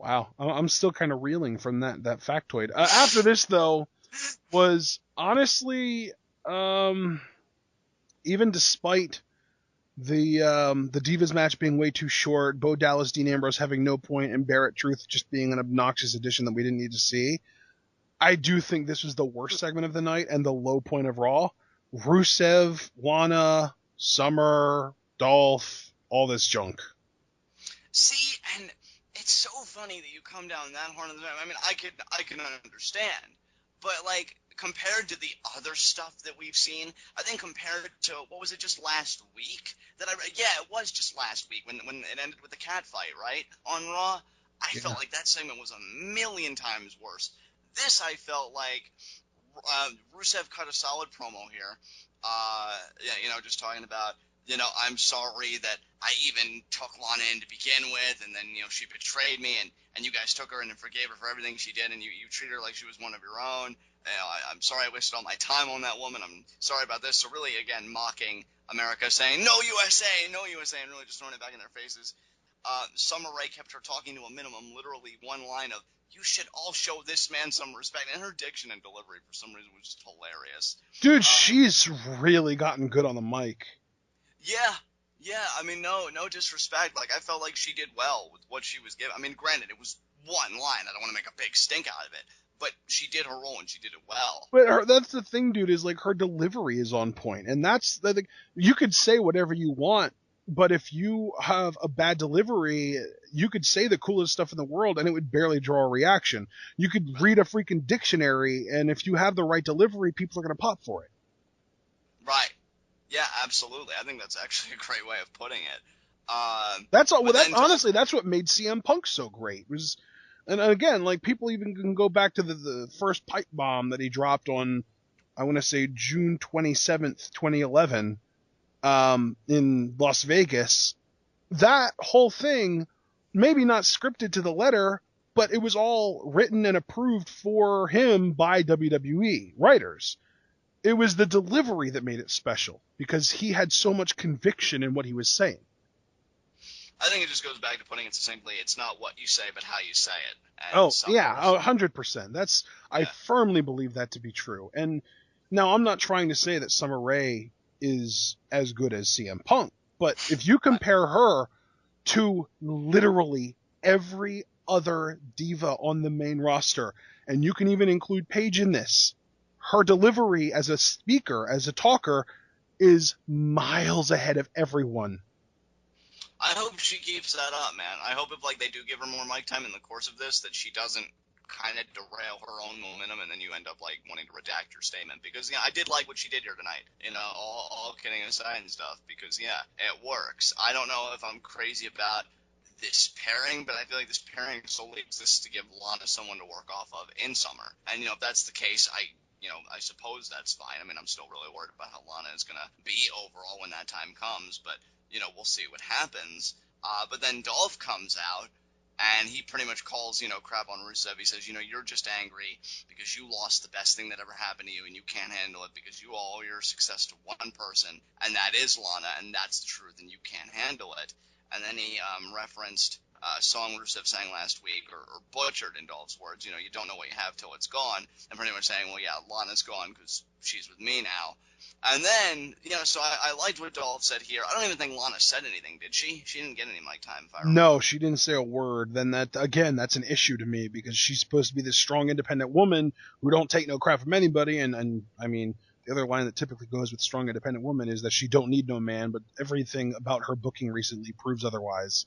Wow. I'm still kind of reeling from that factoid. After this, though, was honestly, um, even despite the Divas match being way too short, Bo Dallas, Dean Ambrose having no point, and Barrett Truth just being an obnoxious addition that we didn't need to see, I do think this was the worst segment of the night and the low point of Raw. Rusev, Lana, Summer, Dolph, all this junk. See, and it's so funny that you come down that hard on the. I mean, I can understand, but like compared to the other stuff that we've seen, I think compared to what was it just last week it was just last week when it ended with the cat fight, right, on Raw. I Yeah. felt like that segment was a million times worse. This I felt like Rusev cut a solid promo here. Yeah, just talking about, I'm sorry that I even took Lana in to begin with, and then, she betrayed me, and you guys took her and forgave her for everything she did, and you treated her like she was one of your own. I'm sorry I wasted all my time on that woman. I'm sorry about this. So really, again, mocking America, saying, no USA, no USA, and really just throwing it back in their faces. Summer Rae kept her talking to a minimum, literally one line of, you should all show this man some respect. And her diction and delivery, for some reason, was just hilarious. Dude, she's really gotten good on the mic. Yeah, yeah. I mean, no disrespect. Like, I felt like she did well with what she was given. I mean, granted, it was one line. I don't want to make a big stink out of it, but she did her role and she did it well. But that's the thing, dude, is like her delivery is on point. And that's the thing. You could say whatever you want, but if you have a bad delivery, you could say the coolest stuff in the world and it would barely draw a reaction. You could read a freaking dictionary, and if you have the right delivery, people are going to pop for it. Right. Yeah, absolutely. I think that's actually a great way of putting it. That's all. Well, But that's then honestly that's what made CM Punk so great. Was, and again, like people even can go back to the first pipe bomb that he dropped on, I want to say June 27th, 2011, in Las Vegas. That whole thing, maybe not scripted to the letter, but it was all written and approved for him by WWE writers. It was the delivery that made it special because he had so much conviction in what he was saying. I think it just goes back to putting it succinctly. It's not what you say, but how you say it. And Oh yeah, Summers, 100%. I yeah, firmly believe that to be true. And now I'm not trying to say that Summer Rae is as good as CM Punk, but if you right. compare her to literally every other diva on the main roster, and you can even include Paige in this, her delivery as a speaker, as a talker, is miles ahead of everyone. I hope she keeps that up, man. I hope if they do give her more mic time in the course of this, that she doesn't kind of derail her own momentum, and then you end up wanting to redact your statement. Because I did like what she did here tonight. All kidding aside and stuff. Because it works. I don't know if I'm crazy about this pairing, but I feel like this pairing solely exists to give Lana someone to work off of in summer. And if that's the case, I suppose that's fine. I mean, I'm still really worried about how Lana is gonna be overall when that time comes, but we'll see what happens. But then Dolph comes out, and he pretty much calls, crap on Rusev. He says, you're just angry because you lost the best thing that ever happened to you, and you can't handle it because you owe your success to one person, and that is Lana, and that's the truth, and you can't handle it. And then he referenced a song Rusev sang last week, or butchered in Dolph's words, you don't know what you have till it's gone, and pretty much saying, well, yeah, Lana's gone because she's with me now. And then, so I liked what Dolph said here. I don't even think Lana said anything, did she? She didn't get any mic time, if I No, remember. she didn't say a word. Then that's an issue to me because she's supposed to be this strong, independent woman who don't take no crap from anybody. And I mean, the other line that typically goes with strong, independent woman is that she don't need no man. But everything about her booking recently proves otherwise.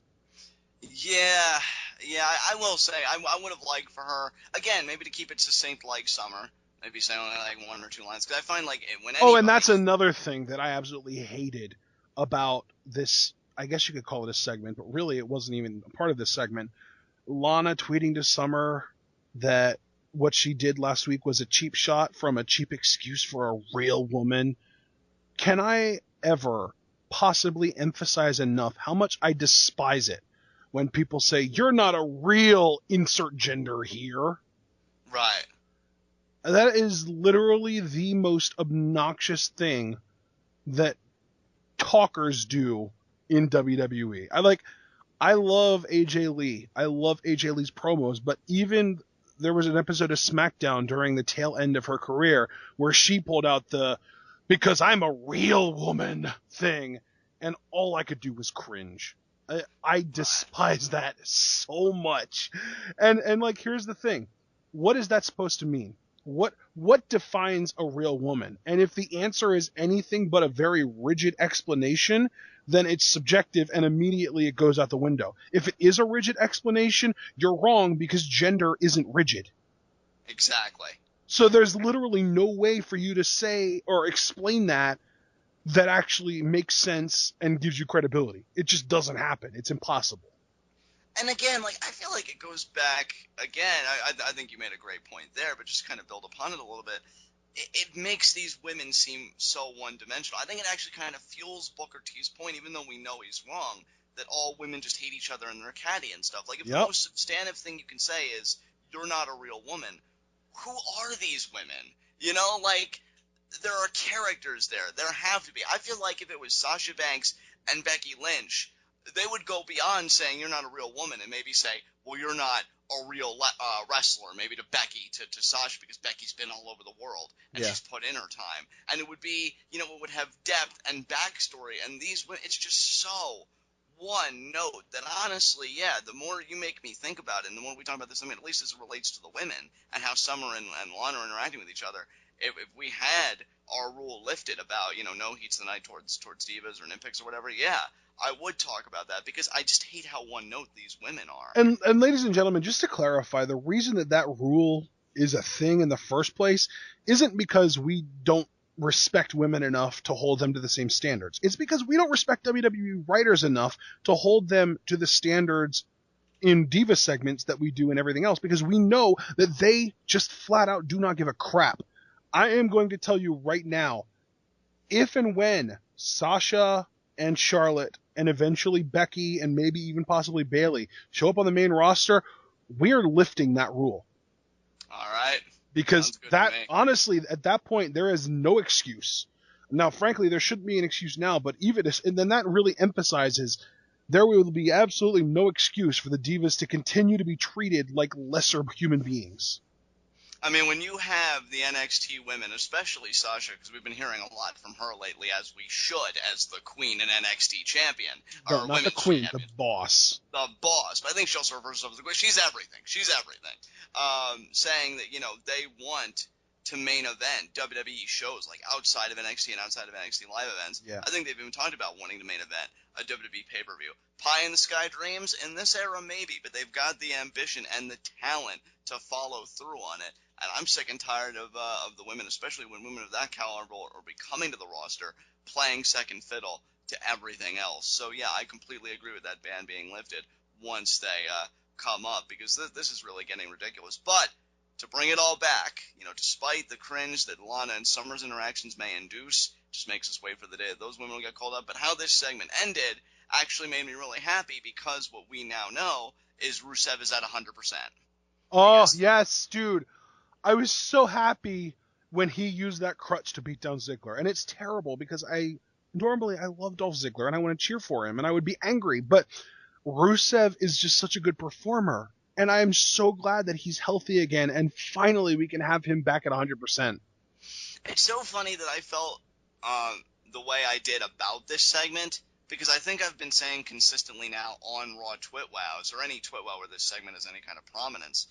Yeah, yeah, I will say, I would have liked for her, again, maybe to keep it succinct like Summer, maybe say only one or two lines, because I find, when Oh, and anybody, that's another thing that I absolutely hated about this. I guess you could call it a segment, but really it wasn't even a part of this segment. Lana tweeting to Summer that what she did last week was a cheap shot from a cheap excuse for a real woman. Can I ever possibly emphasize enough how much I despise it when people say, you're not a real insert gender here? right, That is literally the most obnoxious thing that talkers do in WWE. I love AJ Lee. I love AJ Lee's promos, but even there was an episode of SmackDown during the tail end of her career where she pulled out the "because I'm a real woman" thing, and all I could do was cringe. I despise that so much. And like, here's the thing. What is that supposed to mean? What defines a real woman? And if the answer is anything but a very rigid explanation, then it's subjective and immediately it goes out the window. If it is a rigid explanation, you're wrong because gender isn't rigid. Exactly. So there's literally no way for you to say or explain that actually makes sense and gives you credibility. It just doesn't happen. It's impossible. And again, like, I feel like it goes back again. I think you made a great point there, but just kind of build upon it a little bit. It makes these women seem so one-dimensional. I think it actually kind of fuels Booker T's point, even though we know he's wrong, that all women just hate each other and they're catty and stuff. Like, if the most substantive thing you can say is, you're not a real woman, who are these women? You know, like, there are characters there. There have to be. I feel like if it was Sasha Banks and Becky Lynch, they would go beyond saying you're not a real woman and maybe say, well, you're not a real wrestler, maybe to Becky, to Sasha, because Becky's been all over the world and she's put in her time. And it would be, you know, it would have depth and backstory. And these, it's just so one note that honestly, yeah, the more you make me think about it and the more we talk about this, I mean, at least as it relates to the women and how Summer and Lana are interacting with each other, if we had our rule lifted about, you know, no heats the night towards divas or nitpicks or whatever, yeah, I would talk about that because I just hate how one note these women are. And ladies and gentlemen, just to clarify, the reason that rule is a thing in the first place isn't because we don't respect women enough to hold them to the same standards. It's because we don't respect WWE writers enough to hold them to the standards in diva segments that we do in everything else, because we know that they just flat out do not give a crap. I am going to tell you right now, if and when Sasha and Charlotte and eventually Becky and maybe even possibly Bayley show up on the main roster, we are lifting that rule. All right. Because that, honestly, at that point, there is no excuse. Now, frankly, there shouldn't be an excuse now, but even and then that really emphasizes there will be absolutely no excuse for the divas to continue to be treated like lesser human beings. I mean, when you have the NXT women, especially Sasha, because we've been hearing a lot from her lately, as we should, as the queen and NXT champion. No, not the queen, champion. The boss. The boss. But I think she also refers to herself as the queen. She's everything. She's everything. Saying that, you know, they want to main event WWE shows, like outside of NXT and outside of NXT live events. Yeah. I think they've even talked about wanting to main event a WWE pay-per-view. Pie in the sky dreams? In this era, maybe, but they've got the ambition and the talent to follow through on it. And I'm sick and tired of the women, especially when women of that caliber are coming to the roster, playing second fiddle to everything else. So, yeah, I completely agree with that ban being lifted once they come up, because this is really getting ridiculous. But to bring it all back, you know, despite the cringe that Lana and Summer's interactions may induce, just makes us wait for the day that those women will get called up. But how this segment ended actually made me really happy, because what we now know is Rusev is at 100%. Oh, yes, dude. I was so happy when he used that crutch to beat down Ziggler. And it's terrible because normally I love Dolph Ziggler and I want to cheer for him and I would be angry. But Rusev is just such a good performer. And I am so glad that he's healthy again. And finally we can have him back at 100%. It's so funny that I felt the way I did about this segment, because I think I've been saying consistently now on Raw Twitwows, or any Twitwow where this segment has any kind of prominence,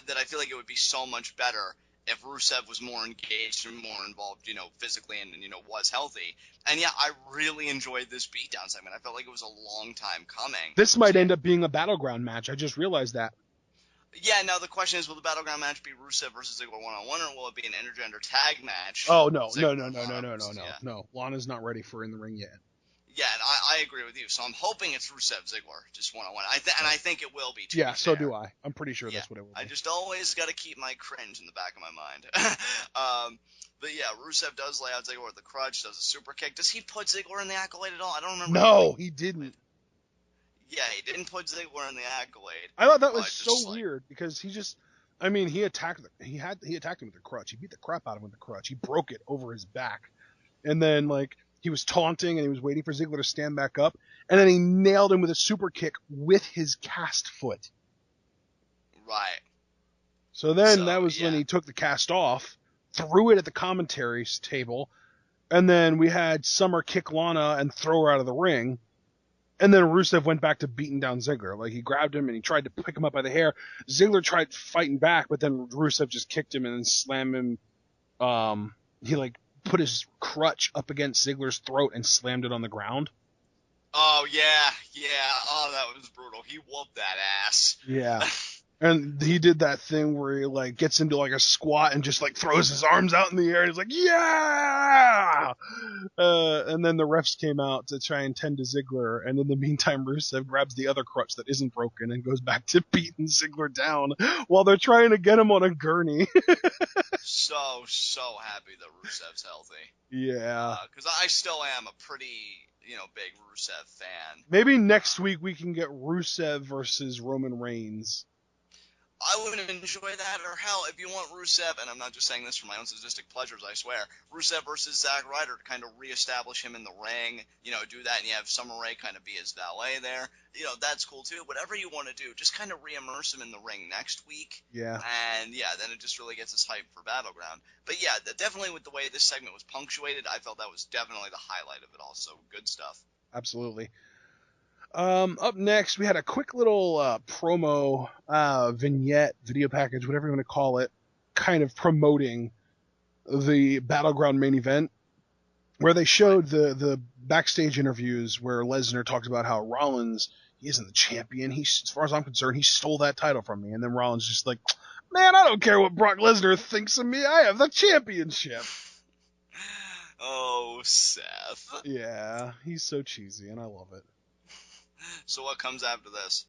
that I feel like it would be so much better if Rusev was more engaged and more involved, you know, physically and, you know, was healthy. And yeah, I really enjoyed this beatdown segment. I felt like it was a long time coming. This might end up being a battleground match. I just realized that. Yeah, now the question is, will the battleground match be Rusev versus Ziggler one-on-one, or will it be an intergender tag match? Oh, no. No. Lana's not ready for in the ring yet. Yeah, and I agree with you. So I'm hoping it's Rusev Ziggler, just one-on-one. And I think it will be, too. Yeah, so do I. I'm pretty sure that's what it will be. I just always got to keep my cringe in the back of my mind. But yeah, Rusev does lay out Ziggler with the crutch, does a super kick. Does he put Ziggler in the accolade at all? I don't remember. No, he didn't. Yeah, he didn't put Ziggler in the accolade. I thought that was so weird, because he just, I mean, he attacked him with the crutch. He beat the crap out of him with the crutch. He broke it over his back. And then, like, he was taunting and he was waiting for Ziggler to stand back up, and then he nailed him with a super kick with his cast foot. Right. So then So, that was when yeah. he took the cast off, threw it at the commentary table, and then we had Summer kick Lana and throw her out of the ring. And then Rusev went back to beating down Ziggler. Like, he grabbed him and he tried to pick him up by the hair. Ziggler tried fighting back, but then Rusev just kicked him and then slammed him. He, like, put his crutch up against Ziggler's throat and slammed it on the ground. Oh, yeah. Oh, that was brutal. He whooped that ass. Yeah. And he did that thing where he, like, gets into, like, a squat and just, like, throws his arms out in the air and he's like, yeah! And then the refs came out to try and tend to Ziggler, and in the meantime, Rusev grabs the other crutch that isn't broken and goes back to beating Ziggler down while they're trying to get him on a gurney. So happy that Rusev's healthy. Yeah. Because I still am a pretty, big Rusev fan. Maybe next week we can get Rusev versus Roman Reigns. I would enjoy that, or hell, if you want Rusev, and I'm not just saying this for my own sadistic pleasures, I swear, Rusev versus Zack Ryder to kind of reestablish him in the ring, do that, and you have Summer Rae kind of be his valet there, that's cool too. Whatever you want to do, just kind of re-immerse him in the ring next week. Yeah. And yeah, then it just really gets us hyped for Battleground. But yeah, definitely with the way this segment was punctuated, I felt that was definitely the highlight of it all, so good stuff. Absolutely. Up next, we had a quick little promo vignette, video package, whatever you want to call it, kind of promoting the Battleground main event, where they showed the backstage interviews where Lesnar talked about how Rollins, he isn't the champion. As far as I'm concerned, he stole that title from me. And then Rollins just like, man, I don't care what Brock Lesnar thinks of me. I have the championship. Oh, Seth. Yeah, he's so cheesy, and I love it. So what comes after this?